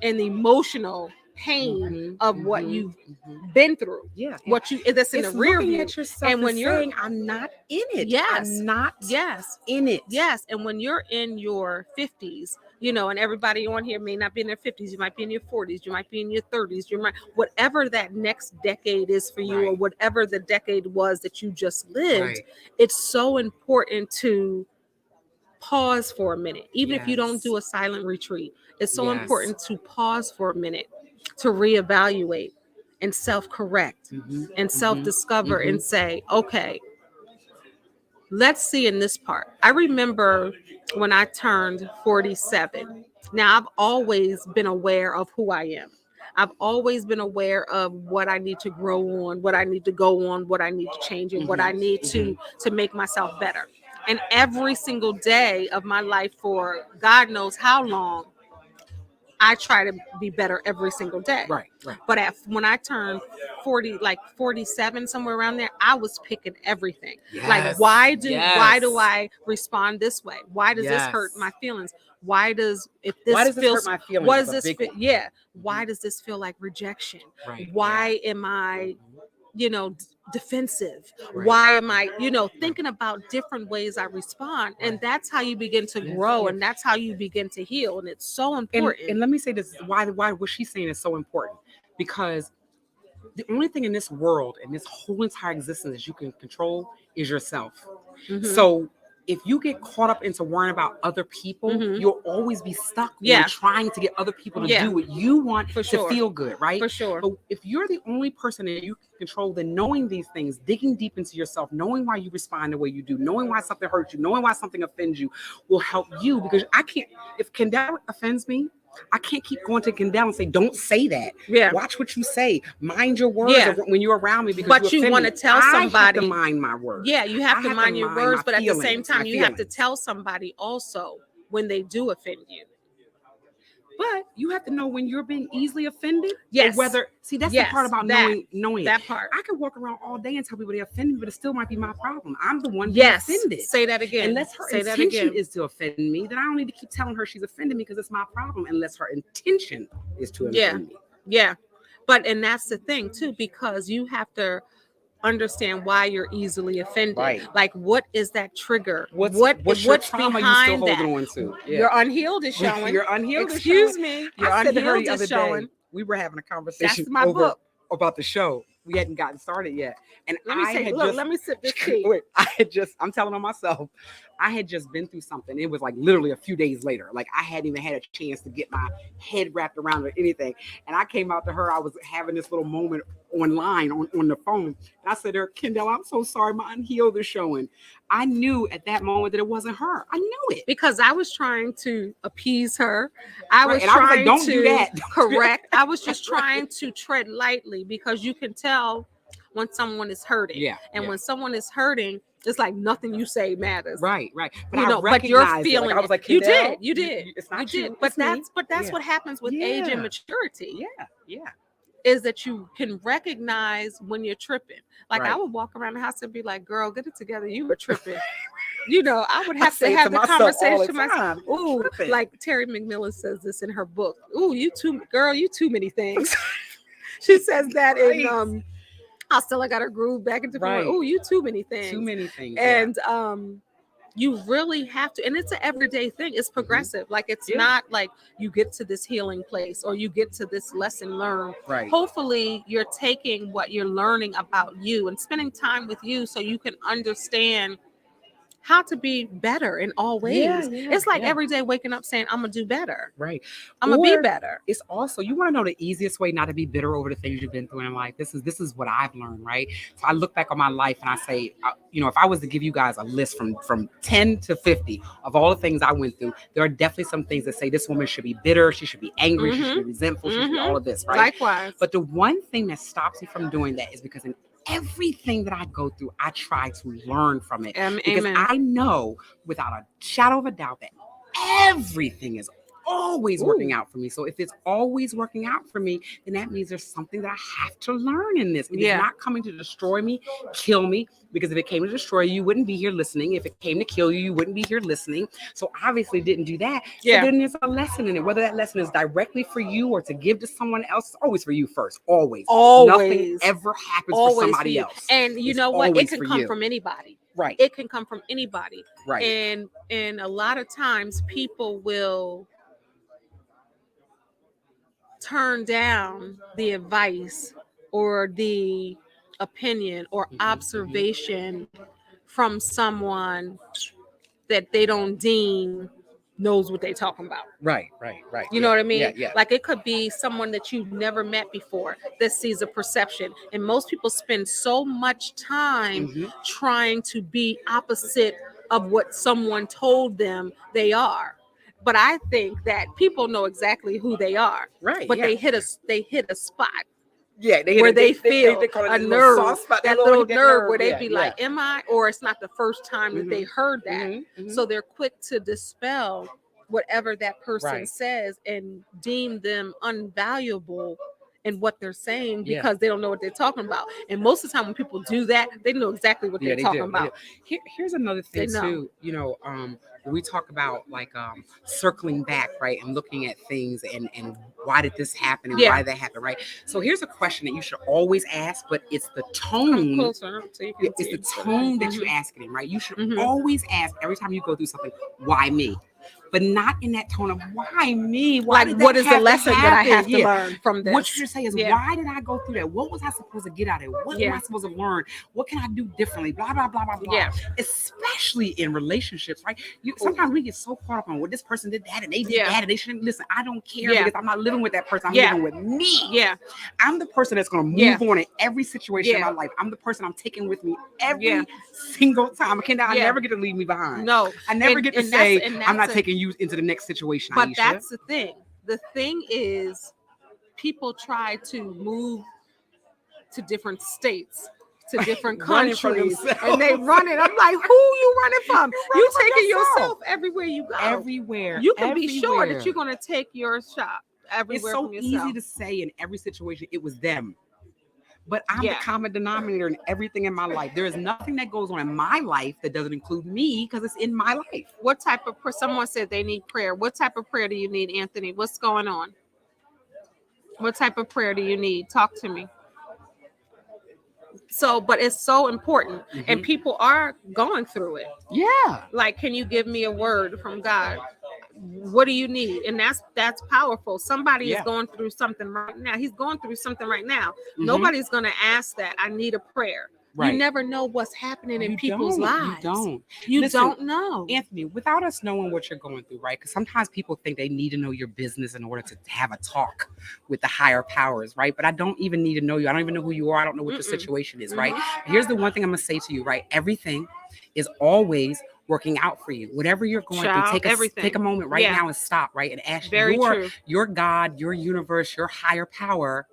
and emotional pain of what you've been through. Yeah. What you that's in It's the rear looking view. at yourself And when you're saying, I'm not in it. Yes. I'm not Yes. in it. Yes. And when you're in your 50s, you know, and everybody on here may not be in their 50s, you might be in your 40s, you might be in your 30s, you might, whatever that next decade is for you, or Right. whatever the decade was that you just lived, Right. it's so important to pause for a minute. Even if you don't Yes. do a silent retreat, it's so Yes. important to pause for a minute, to reevaluate and self-correct and self-discover and say, okay, let's see in this part. I remember when I turned 47. Now, I've always been aware of who I am. I've always been aware of what I need to grow on, what I need to go on, what I need to change, and what I need to make myself better. And every single day of my life, for God knows how long, I try to be better every single day. Right. Right. But when I turned 40, like 47, somewhere around there, I was picking everything. Like, Yes. why do Yes. I respond this way? Why does this hurt Yes. my feelings? Why does Why this does this feels hurt my feelings? what is does a this big feel? one. Yeah. Why does this feel like rejection? Right. Why am I, defensive? Right. Why am I, thinking about different ways I respond? And that's how you begin to grow, yes. and that's how you begin to heal. And it's so And important. let me say this: why what she's saying is so important, because the only thing in this world and this whole entire existence that you can control is yourself. So if you get caught up into worrying about other people, you'll always be stuck on trying to get other people to do what you want For to sure. feel good, right? For sure. But if you're the only person that you can control, then knowing these things, digging deep into yourself, knowing why you respond the way you do, knowing why something hurts you, knowing why something offends you, will help you. Because if Kendéll offends me, I can't keep going to Kendéll and say, don't say that. Yeah. Watch what you say. Mind your words Yeah. when you're around me. Because But you offend want me. to tell I somebody. have to mind my words. Yeah, you have I to mind your my words, but at the same feelings, time, my you have to feelings. tell somebody also when they do offend you. But you have to know when you're being easily offended. Yes. Or whether that's the part about knowing that it. part. I could walk around all day and tell people they offend me, but it still might be my problem. I'm the one being offended. Say that again. Unless her intention is to offend me, then I don't need to keep telling her she's offended me because it's my problem. Unless her intention is to offend me. Yeah. But and that's the thing too, because you have to understand why you're easily offended. Right. Like, what is that trigger? What's trauma behind you still holding on to? Yeah. Your unhealed is showing. Your unhealed Excuse is showing. me. Your I said to her unhealed the other is day, showing. We were having a conversation That's my book. about the show. We hadn't gotten started yet. And let me sip this tea. Wait, I'm telling on myself, I had just been through something. It was like literally a few days later. Like I hadn't even had a chance to get my head wrapped around or anything. And I came out to her. I was having this little moment online on the phone. And I said to her, Kendéll, I'm so sorry. My unhealed is showing. I knew at that moment that it wasn't her. I knew it. Because I was trying to appease her. I was like, trying don't do that. Correct. I was just trying to tread lightly because you can tell when someone is hurting. Yeah. And when someone is hurting, it's like nothing you say matters. Right. But but you're feeling I was like, you did. It's not you did. But that's what happens with age and maturity. Yeah. Is that you can recognize when you're tripping. Like Right. I would walk around the house and be like, girl, get it together. You were tripping. I would have to have the conversation to myself. Ooh, like Terry McMillan says this in her book. Ooh, you too many things. She says that in I still got her groove back into ooh, you too many things. Too many things. And you really have to, and it's an everyday thing. It's progressive. Like it's not like you get to this healing place or you get to this lesson learned. Right. Hopefully you're taking what you're learning about you and spending time with you so you can understand how to be better in all ways. It's like every day waking up saying, I'm gonna do better. Right. I'm gonna be better. It's also, you want to know the easiest way not to be bitter over the things you've been through in life. This is what I've learned, right? So I look back on my life and I say, if I was to give you guys a list from 10 to 50 of all the things I went through, there are definitely some things that say this woman should be bitter, she should be angry, she should be resentful, she should be all of this, right? Likewise. But the one thing that stops me from doing that is because in everything that I go through, I try to learn from it. Because I know without a shadow of a doubt that everything is always working out for me. So if it's always working out for me, then that means there's something that I have to learn in this. It's not coming to destroy me, kill me, because if it came to destroy you, you wouldn't be here listening. If it came to kill you, you wouldn't be here listening. So obviously didn't do that. So then there's a lesson in it. Whether that lesson is directly for you or to give to someone else, it's always for you first. Always. Nothing ever happens for somebody else. And you know what? It can come from anybody. Right. It can come from anybody. Right. And a lot of times people will turn down the advice or the opinion or observation from someone that they don't deem knows what they're talking about. Right. You know what I mean? Yeah. Like it could be someone that you've never met before that sees a perception. And most people spend so much time trying to be opposite of what someone told them they are. But I think that people know exactly who they are. Right. But they hit a spot. Yeah, they feel a nerve, that little nerve where they be like, am I? Or it's not the first time that they heard that. So they're quick to dispel whatever that person says and deem them unvaluable in what they're saying because they don't know what they're talking about. And most of the time when people do that, they know exactly what they're talking about. Here's another thing too, when we talk about like circling back, right, and looking at things and why did this happen and why did that happen, right? So here's a question that you should always ask, but it's the tone. It's the tone that you ask it in, right? You should always ask every time you go through something, why me? But not in that tone of why me? What is the lesson that I have to learn from this? What you should say is, why did I go through that? What was I supposed to get out of it? What am I supposed to learn? What can I do differently? Blah, blah, blah, blah, blah. Yeah. Especially in relationships, right? Sometimes we get so caught up on what this person did that and they did that and they shouldn't listen. I don't care because I'm not living with that person. I'm living with me. Yeah. I'm the person that's going to move on in every situation in my life. I'm the person I'm taking with me every single time. I never get to leave me behind. No. I never get to say, I'm not taking you into the next situation. But Ahisha. That's the thing. The thing is, people try to move to different states to different Running from countries, themselves. and they running. I'm like, who you running from? You from taking yourself. yourself everywhere you go. Everywhere. You can be sure everywhere. that you're going to take your shot everywhere It's so from yourself. easy to say in every situation it was them. But I'm Yeah. the common denominator in everything in my life. There is nothing that goes on in my life that doesn't include me because it's in my life. What type of someone said they need prayer. What type of prayer do you need, Anthony? What's going on? What type of prayer do you need? Talk to me. So, but it's so important, and people are going through it. Yeah. Like, can you give me a word from God? What do you need? And that's powerful. Somebody is going through something right now. He's going through something right now. Nobody's going to ask that. I need a prayer. Right. You never know what's happening in people's lives. You Listen, don't know. Anthony, without us knowing what you're going through, right? Because sometimes people think they need to know your business in order to have a talk with the higher powers, right? But I don't even need to know you. I don't even know who you are. I don't know what your situation is, right? Here's the one thing I'm going to say to you, right? Everything is always working out for you. Whatever you're going through, take a moment right now and stop, right? And ask your God, your universe, your higher power,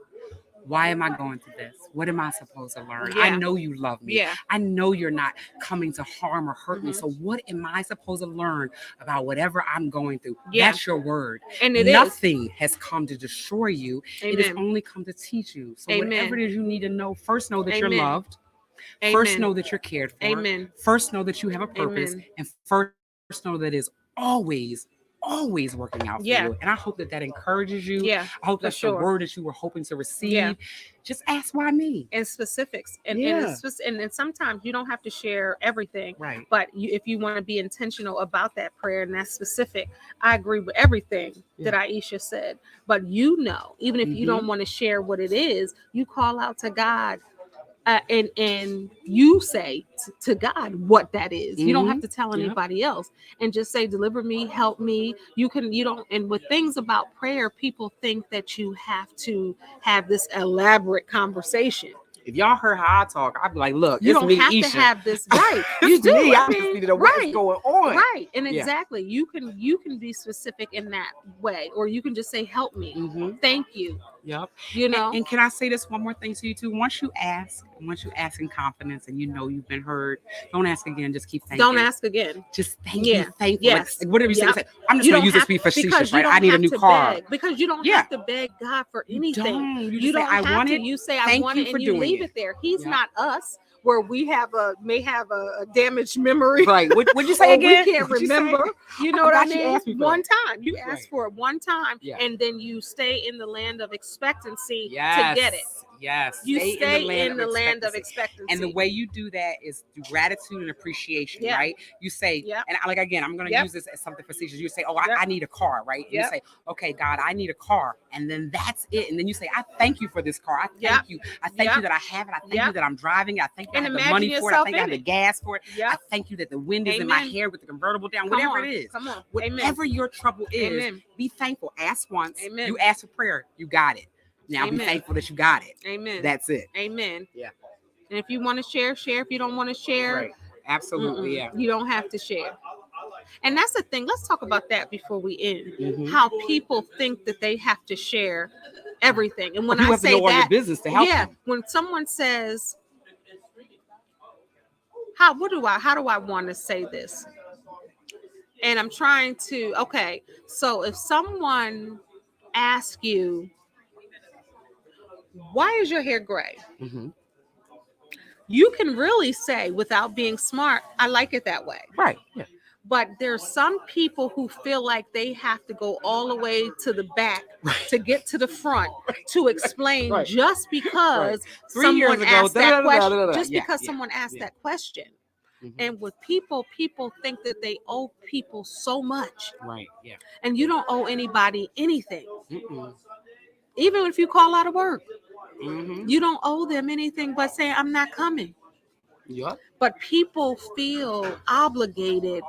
why am I going through this? What am I supposed to learn? I know you love me. I know you're not coming to harm or hurt me. So what am I supposed to learn about whatever I'm going through? That's your word. And nothing has come to destroy you. It has only come to teach you. So whatever it is you need to know, first know that you're loved. First know that you're cared for. First know that you have a purpose. And first know that it's always working out for you. And I hope that encourages you. I hope that's the word that you were hoping to receive. Just ask why me. And specifics. And sometimes you don't have to share everything. Right. But if you want to be intentional about that prayer and that's specific, I agree with everything that Ahisha said. But even if you don't want to share what it is, you call out to God. And you say to God what that is. You don't have to tell anybody else, and just say, deliver me, help me. And with things about prayer, people think that you have to have this elaborate conversation. If y'all heard how I talk, I'd be like, look, you don't have Ahisha. To have this right. You do. Me. I just need to know what's going on. Right. And exactly. You can be specific in that way, or you can just say, help me. Thank you. Yep. And can I say this one more thing to you too? Once you ask in confidence and you've been heard, don't ask again. Just keep thanking. Don't ask again. Just thank you. Thank you. Yes. Like, whatever you say. I'm just going to use this to be facetious, right? I need a new car. Because you don't have to beg God for anything. You don't have want to. it. You say I want it, and you leave it there. He's not us, where we may have a damaged memory. Right. What'd you say again? We can't remember. You know what I mean? One time. You ask for it one time, and then you stay in the land of expectancy to get it. Yes. You stay in the land of expectancy. And the way you do that is through gratitude and appreciation, right? You say, and I'm going to use this as something facetious. You say, I need a car, right? You say, okay, God, I need a car. And then that's it. And then you say, I thank you for this car. I thank you. I thank you that I have it. I thank you that I'm driving it. I thank you that I have the money for it. I thank you I have the gas for it. I thank you that the wind is in my hair with the convertible down, whatever it is. Come on. Whatever your trouble is, be thankful. Ask once. You ask for prayer. You got it. Now be thankful that you got it. Amen. That's it. Amen. Yeah. And if you want to share. If you don't want to share, right. Absolutely. Yeah. You don't have to share. And that's the thing. Let's talk about that before we end. How people think that they have to share everything. And when I say that, business to help them. When someone says, how do I want to say this? And I'm trying to. Okay. So if someone asks you, why is your hair gray? You can really say, without being smart, I like it that way. Right. Yeah. But there's some people who feel like they have to go all the way to the back to get to the front to explain just because someone asked that question. Just because someone asked that question. And with people think that they owe people so much. Right. Yeah. And you don't owe anybody anything. Even if you call out of work. You don't owe them anything but saying, I'm not coming. Yep. But people feel obligated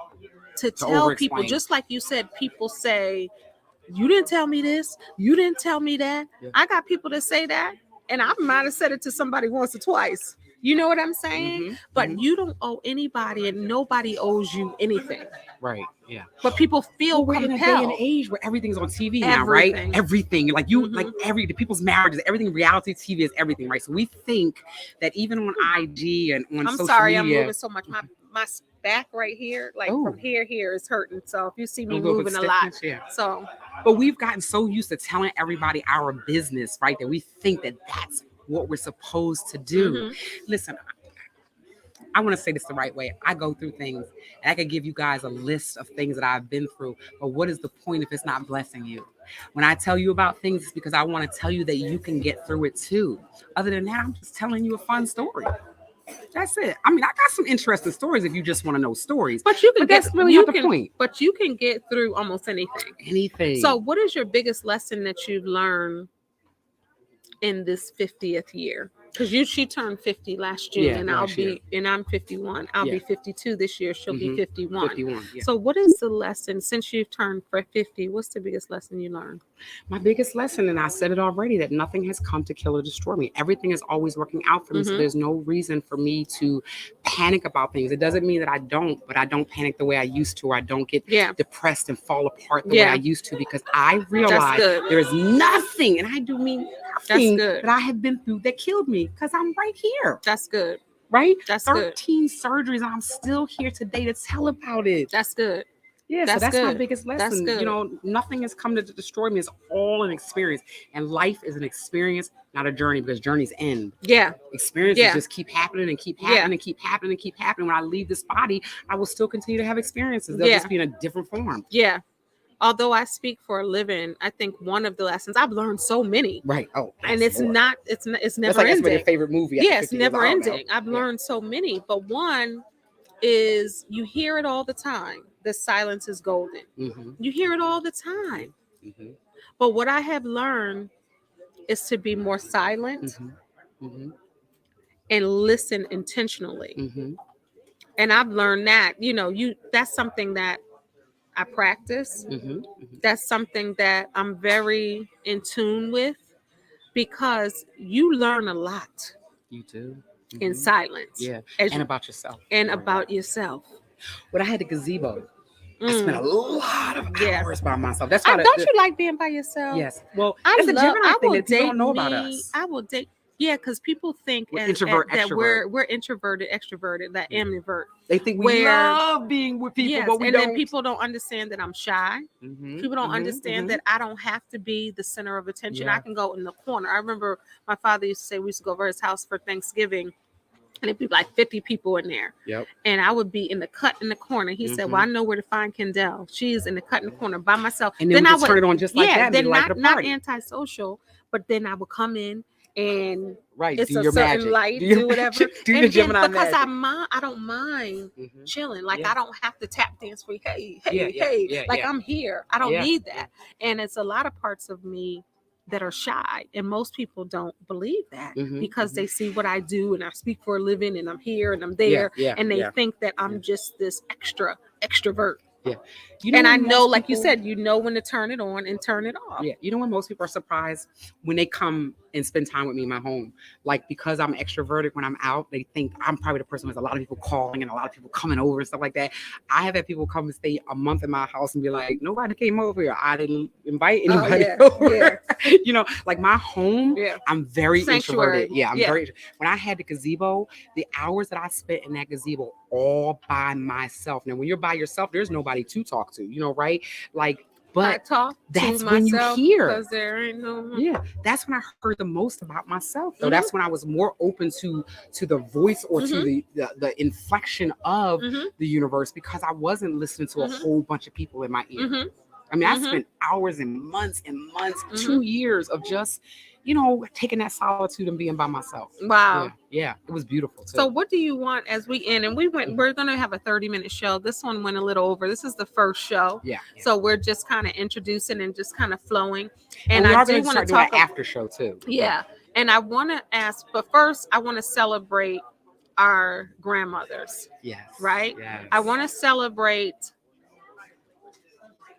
to tell people, just like you said, people say, you didn't tell me this, you didn't tell me that. I got people that say that, and I might have said it to somebody once or twice. You know what I'm saying? Mhm, But mhm. you don't owe anybody, and nobody owes you anything. Right. Yeah. But people feel Well, we're in a day and compelled. age where everything's on TV now, right? Everything. Everything, like Mhm. the people's marriages, everything. Reality TV is everything, right? So we think that even on IG and on I'm social sorry, I'm media, moving so much. My back right here, like oh, from here is hurting. So if you see a me little bit moving a lot, stiffness, yeah. so But we've gotten so used to telling everybody our business, right? That we think that that's what we're supposed to do. mhm. Listen, I want to say this the right way. I go through things, and I could give you guys a list of things that I've been through. But what is the point if it's not blessing you? When I tell you about things, it's because I want to tell you that you can get through it too. Other than that, I'm just telling you a fun story. That's it. I mean, I got some interesting stories if you just want to know stories. But you can But that's get really you not the can point. but you can get through almost anything. Anything. So what is your biggest lesson that you've learned in this 50th year? Because she turned 50 last June, Yeah, and last year. I'm 51. I'll be Yeah. 52 this year. She'll be Mhm. 51. 51. Yeah. So what is the lesson since you've turned 50? What's the biggest lesson you learned? My biggest lesson, and I said it already, that nothing has come to kill or destroy me. Everything is always working out for me. So Mhm. there's no reason for me to panic about things. It doesn't mean that I don't, but I don't panic the way I used to, or I don't get Yeah. depressed and fall apart the way I Yeah. used to, because I realize good. there is nothing, and I do mean That's nothing, good. that I have been through that killed me, because I'm right here. That's good. Right? That's good. 13 surgeries, and I'm still here today to tell about it. That's good. Yeah, so That's that's my good. biggest That's lesson. good. You know, nothing has come to destroy me. It's all an experience. And life is an experience, not a journey, because journeys end. Yeah. Experiences Yeah. just keep happening and keep happening Yeah. and keep happening and keep happening. When I leave this body, I will still continue to have experiences. They'll Yeah. just be in a different form. Yeah. Although I speak for a living, I think one of the lessons I've learned so many, Right. Oh, and yes, it's Lord. not, it's That's never like asking your ending. favorite movie. After Yes, 50 years. never I don't know. ending. I've Yeah. learned so many, but one is you hear it all the time. The silence is golden. Mm-hmm. You hear it all the time. Mm-hmm. But what I have learned is to be more silent Mm-hmm. Mm-hmm. and listen intentionally. Mm-hmm. And I've learned that, that's something that I practice. Mm-hmm. That's something that I'm very in tune with, because you learn a lot You too. in Mm-hmm. silence. Yeah. as And you- about yourself. and about yourself. When I had the gazebo, I spent a lot of Yeah. hours by myself. That's why. Don't you like being by yourself? Yes. Well, I it's a Gemini I thing will that people date don't know about me. us. I will date. Yeah, because people think We're introvert, that extrovert. we're introverted, extroverted, that ambivert. They think we Where- love being with people, Yes, but we and don't. then people don't understand that I'm shy. Mhm, People don't mhm, understand mhm. that I don't have to be the center of attention. Yeah. I can go in the corner. I remember my father used to say we used to go over his house for Thanksgiving, and it'd be like 50 people in there. Yep. And I would be in the cut in the corner. He said, "Well, I know where to find Kendéll. She's in the cut in the corner by myself." And then we I could would turn it on just like that. And then be like not a party. antisocial, but then I would come in and Right. it's Do a your certain magic. light, Do your do whatever. magic. Do your And then Gemini because magic. I don't mind Mhm. chilling. Like Yeah. I don't have to tap dance for hey, Yeah, hey. yeah, Like yeah. I'm here. I don't Yeah, need that. And it's a lot of parts of me that are shy, and most people don't believe that Mhm, because mhm. they see what I do and I speak for a living and I'm here and I'm Yeah, there, yeah, and they yeah. think that I'm just this extrovert. Yeah. And I when know, most like you people- said, you know when to turn it on and turn it off. Yeah, you know when most people are surprised when they come and spend time with me in my home, like because I'm extroverted when I'm out, they think I'm probably the person with a lot of people calling and a lot of people coming over and stuff like that. I have had people come and stay a month in my house and be like, nobody came over here. I didn't invite anybody over. You know, like my home, Yeah. I'm very Sanctuary. introverted. Yeah, I'm Yeah. very. When I had the gazebo, the hours that I spent in that gazebo all by myself. Now, when you're by yourself, there's nobody to talk to. You know, right? Like. I But talk that's to when you myself hear. because there ain't no. Yeah, that's when I heard the most about myself. Though Mhm. that's when I was more open to the voice or to the inflection of Mhm. the universe, because I wasn't listening to a Mhm. whole bunch of people in my ear. Mhm. I mean, I Mhm. spent hours and months, Mhm. 2 years of just, taking that solitude and being by myself. Wow. Yeah, it was beautiful too. So what do you want as we end? And we're gonna have a 30-minute show. This one went a little over. This is the first show. yeah. So we're just kind of introducing and just kind of flowing. And And we I are do going to want to start doing talk an after show too. Yeah. And I want to ask, but first I want to celebrate our grandmothers, Yes. right? Yes. I want to celebrate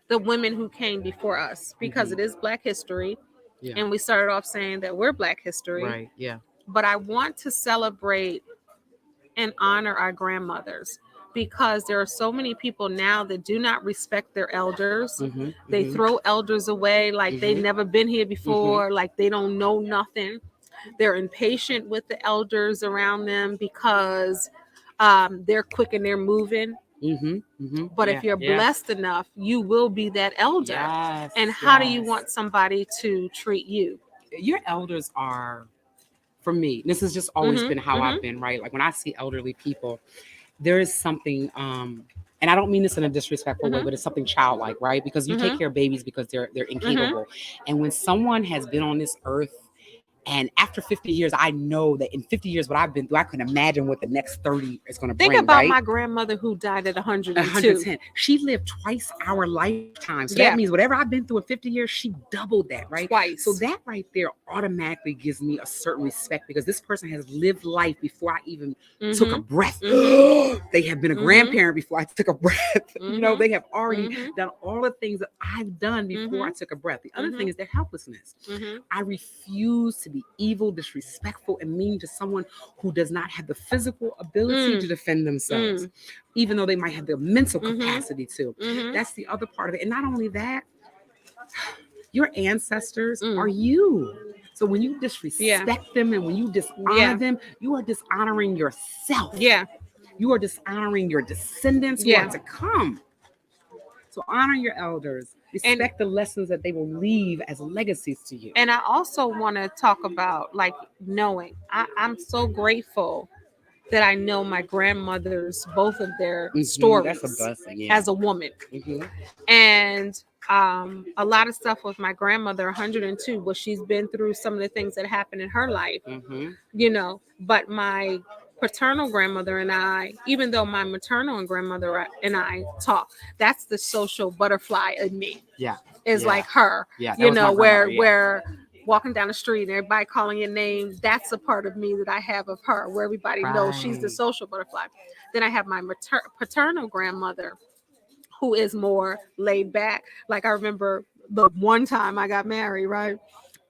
the women who came before us, because it is Black History. Yeah. And we started off saying that we're Black History. Right. Yeah. But I want to celebrate and honor our grandmothers, because there are so many people now that do not respect their elders. They throw elders away like they've never been here before, like they don't know nothing. They're impatient with the elders around them because they're quick and they're moving. But if you're blessed enough, you will be that elder. Yes, and how do you want somebody to treat you? Your elders are, for me, this has just always been how I've been, right? Like when I see elderly people, there is something, and I don't mean this in a disrespectful way, but it's something childlike, right? Because you take care of babies because they're incapable. And when someone has been on this earth, and after 50 years, I know that in 50 years, what I've been through, I can imagine what the next 30 is going to bring. Think about right? My grandmother who died at 102. 110. She lived twice our lifetime. So that means whatever I've been through in 50 years, she doubled that, right? Twice. So that right there automatically gives me a certain respect, because this person has lived life before I even took a breath. They have been a grandparent before I took a breath. You know, they have already done all the things that I've done before I took a breath. The other thing is their helplessness. I refuse to be evil, disrespectful, and mean to someone who does not have the physical ability to defend themselves, even though they might have the mental capacity to. That's the other part of it. And not only that, your ancestors are you. So when you disrespect them and when you dishonor them, you are dishonoring yourself. You are dishonoring your descendants who are to come. So honor your elders. Respect the lessons that they will leave as legacies to you. And I also want to talk about like knowing. I'm so grateful that I know my grandmother's, both of their stories. That's a blessing, as a woman. And a lot of stuff with my grandmother, 102, what she's been through, some of the things that happened in her life, you know. But my paternal grandmother and I, even though my maternal and grandmother and I talk, that's the social butterfly in me. Is like her. You know, where walking down the street and everybody calling your name, that's a part of me that I have of her, where everybody knows she's the social butterfly. Then I have my paternal grandmother, who is more laid back. Like I remember the one time I got married, right?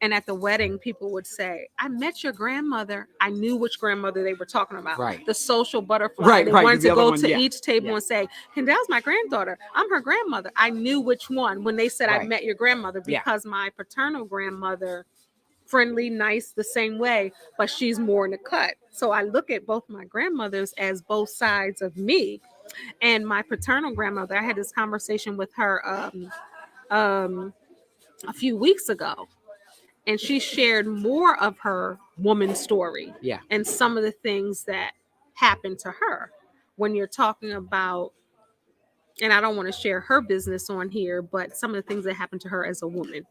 And at the wedding, people would say, I met your grandmother. I knew which grandmother they were talking about. The social butterfly. They wanted to go to each table and say, Kendéll's my granddaughter. I'm her grandmother. I knew which one when they said, I met your grandmother, because my paternal grandmother, friendly, nice, the same way, but she's more in the cut. So I look at both my grandmothers as both sides of me. And my paternal grandmother, I had this conversation with her a few weeks ago. And she shared more of her woman story and some of the things that happened to her. When you're talking about, and I don't want to share her business on here, but some of the things that happened to her as a woman.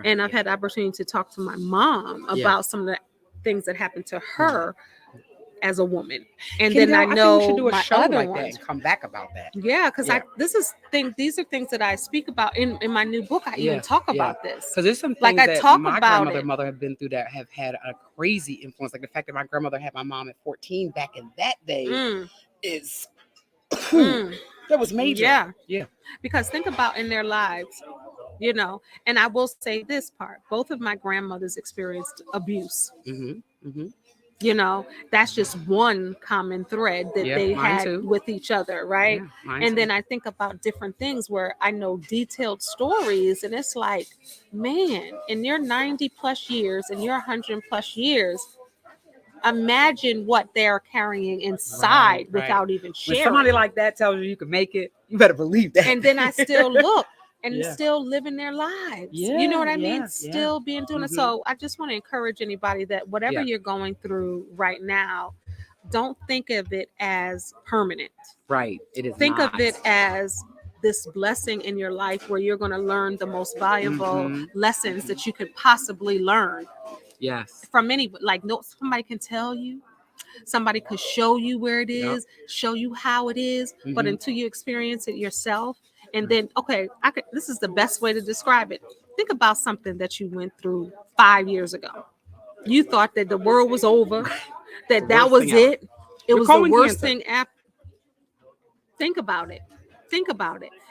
And I've had the opportunity to talk to my mom about some of the things that happened to her as a woman. And Kendéll, then I know we should do a my show other like ones. that and come back about that. Because these are things that I speak about in my new book. I even talk about this. Because there's some things like I that talk my about grandmother and mother have been through that have had a crazy influence. Like the fact that my grandmother had my mom at 14 back in that day is that was major. Because think about in their lives, you know. And I will say this part: both of my grandmothers experienced abuse. You know, that's just one common thread that they had with each other, right? And then I think about different things where I know detailed stories, and it's like, man, in your 90 plus years and your 100 plus years, imagine what they're carrying inside without even sharing. When somebody like that tells you can make it, you better believe that. And then I still look and still living their lives. You know what I mean? Still being doing it. So I just want to encourage anybody that whatever you're going through right now, don't think of it as permanent. It is Think not. of it as this blessing in your life where you're going to learn the most valuable lessons that you could possibly learn. From any, like, no, somebody can tell you, somebody could show you where it is, show you how it is, but until you experience it yourself. And then, this is the best way to describe it. Think about something that you went through 5 years ago. You thought that the world was over, that was it. It was the worst thing ever. Think about it.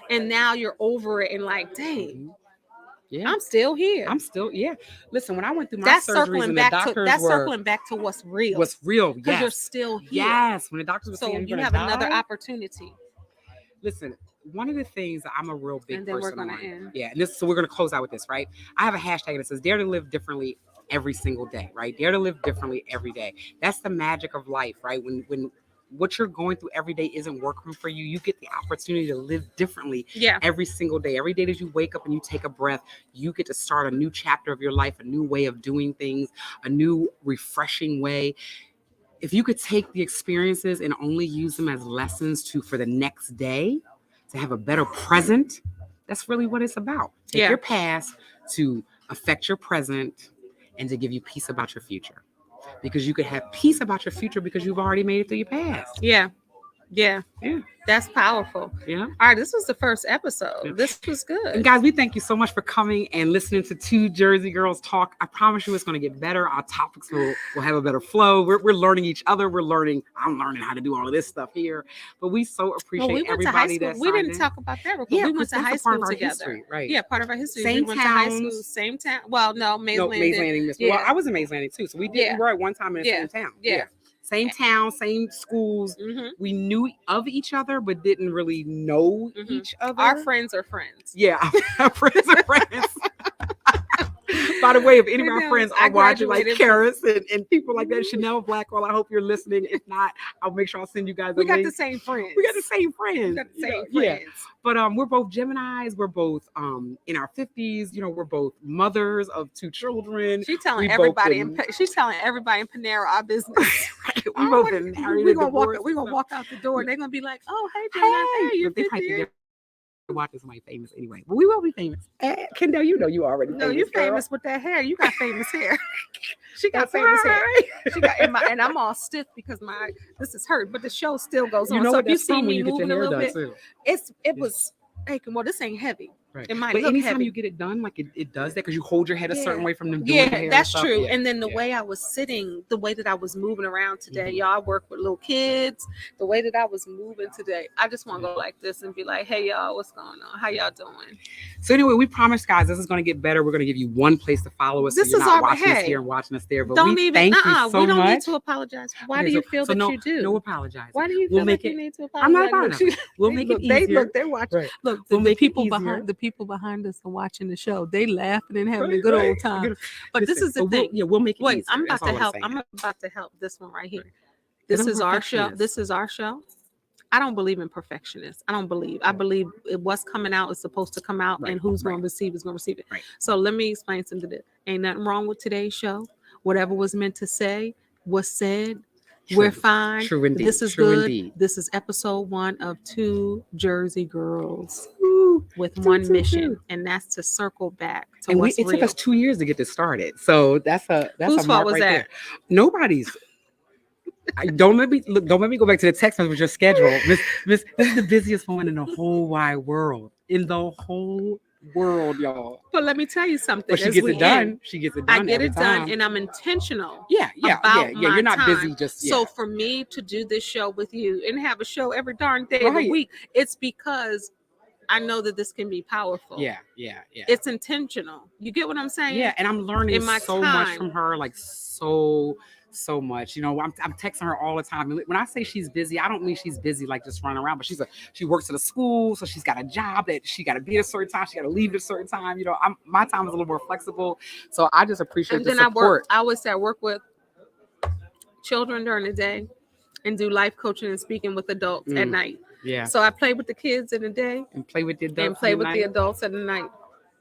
And now you're over it and like, dang, Yeah. I'm still here. I'm still, yeah. Listen, when I went through my That's surgeries circling and the back to doctors that's were circling back to what's real. yes. You're still here. Yes, when the doctors were So saying you you're have gonna another die. opportunity. Listen, one of the things that I'm a real big And then we're person gonna on. end. Yeah, and so we're gonna close out with this, right? I have a hashtag that says dare to live differently every single day, right? Dare to live differently every day. That's the magic of life, right? When what you're going through every day isn't working for you, you get the opportunity to live differently Yeah. every single day. Every day that you wake up and you take a breath, you get to start a new chapter of your life, a new way of doing things, a new refreshing way. If you could take the experiences and only use them as lessons for the next day to have a better present, that's really what it's about. Take your past to affect your present and to give you peace about your future. Because you could have peace about your future because you've already made it through your past. Yeah. Yeah. Yeah. That's powerful. Yeah. All right. This was the first episode. Yeah. This was good. And guys, we thank you so much for coming and listening to Two Jersey Girls Talk. I promise you it's going to get better. Our topics will have a better flow. We're learning each other. I'm learning how to do all of this stuff here. But we so appreciate everybody that we didn't talk about that. Yeah, we went to high school together. History, right? Yeah, part of our history. Same we went to high towns. school, same town. Well, no, Mays Landing. Yeah. Well, I was in Mays Landing too. So we were at one time in the same town. Yeah. Same town, same schools. Mm-hmm. We knew of each other, but didn't really know each other. Our friends are friends. Yeah, our friends are friends. By the way, if any of our friends are watching, like Karis and people like that, Chanel Blackwell, I hope you're listening. If not, I'll make sure I'll send you guys a link. We got the same friends. Yeah. But we're both Geminis. We're both in our 50s. We're both mothers of 2 children. She's telling everybody in Panera our business. We both been married. We're gonna walk out the door and they're gonna be like, "Oh, hey, Gemini, you're 50." Watching somebody famous anyway, but we will be famous. Kendéll, you already. No, you famous with that hair. You got famous hair. She got famous hair. She got and I'm all stiff because this is hurt, but the show still goes on. So if you see me moving a little bit, it was aching. Well, this ain't heavy. Right. It might but look anytime heavy. you get it done, like it does that because you hold your head a certain way from them doing yeah, the hair. That's and true. Yeah. And then the way I was sitting, the way that I was moving around today, y'all, I work with little kids. The way that I was moving today, I just want to go like this and be like, "Hey, y'all, what's going on? How y'all doing?" So anyway, we promise, guys, this is going to get better. We're going to give you one place to follow us. This so you're is not watching us here and watching us there. But thank you so much. We don't need to apologize. Why do you feel that you do? No apologize. Why do you feel like you need to apologize? I'm not apologizing. We'll make it easier. They're watching. Right. Look, the people behind us are watching the show. They laughing and having a good old time. But this is the thing. We'll make it easier. I'm about to help. I'm about to help this one right here. This is our show. This is our show. I don't believe in perfectionists. I believe what's coming out is supposed to come out, and who's going to receive is going to receive it. Right. So let me explain something to this. Ain't nothing wrong with today's show. Whatever was meant to say was said. True. We're fine. True indeed. This is True good. Indeed. This is episode 1 of 2 Jersey Girls with one mission, and that's to circle back to what's real. It took us 2 years to get this started, so that's whose fault was that? There. Nobody's. Don't let me go back to the text message with your schedule, Miss. This is the busiest woman in the whole wide world. In the whole world, y'all. But let me tell you something. But she gets it done. She gets it done. I get it done, and I'm intentional. Yeah. You're not busy just. So for me to do this show with you and have a show every darn day of the week, it's because I know that this can be powerful. Yeah. It's intentional. You get what I'm saying? Yeah, and I'm learning so much from her, like so much. I'm texting her all the time. When I say she's busy, I don't mean she's busy like just running around, but she works at a school, so she's got a job that she got to be at a certain time, she got to leave at a certain time. My time is a little more flexible, so I just appreciate the support. I always say I work with children during the day and do life coaching and speaking with adults at night. Yeah. So I play with the kids in the day and play with the adults and play with the adults at the night.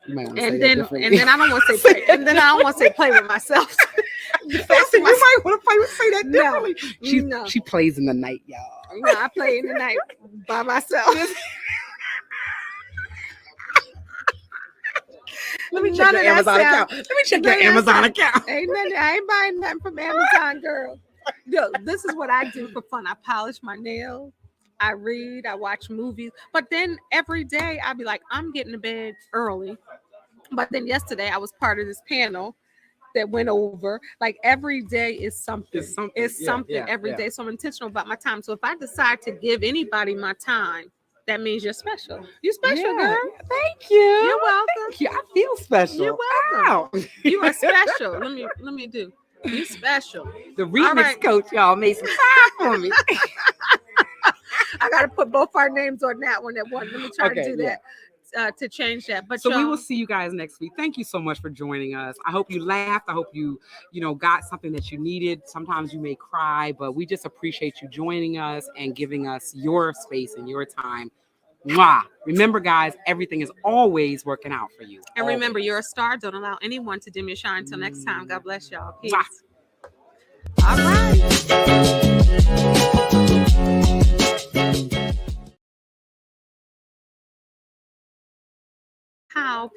And then I don't want to say play. And then I don't want to say play with myself. You might want to say that differently. She plays in the night, y'all. No, I play in the night by myself. Let me check your Amazon account. Ain't nothing. I ain't buying nothing from Amazon, girl. Yo, this is what I do for fun. I polish my nails. I read, I watch movies, but then every day I'd be like, I'm getting to bed early. But then yesterday I was part of this panel that went over, like every day is something. It's something every day. So I'm intentional about my time. So if I decide to give anybody my time, that means you're special. You're special, Yeah. girl. Thank you. You're welcome. Thank you. I feel special. You're welcome. Ow. You are special. Let me do. You special. The remix right. coach, y'all, made some time for me. I gotta put both our names on that one at one. Let me try to do yeah. that to change that. But So we will see you guys next week. Thank you so much for joining us. I hope you laughed. I hope you got something that you needed. Sometimes you may cry, but we just appreciate you joining us and giving us your space and your time. Mwah. Remember, guys, everything is always working out for you. And Always. remember, you're a star. Don't allow anyone to dim your shine. Until next time, God bless y'all. Peace. Mwah. All right. How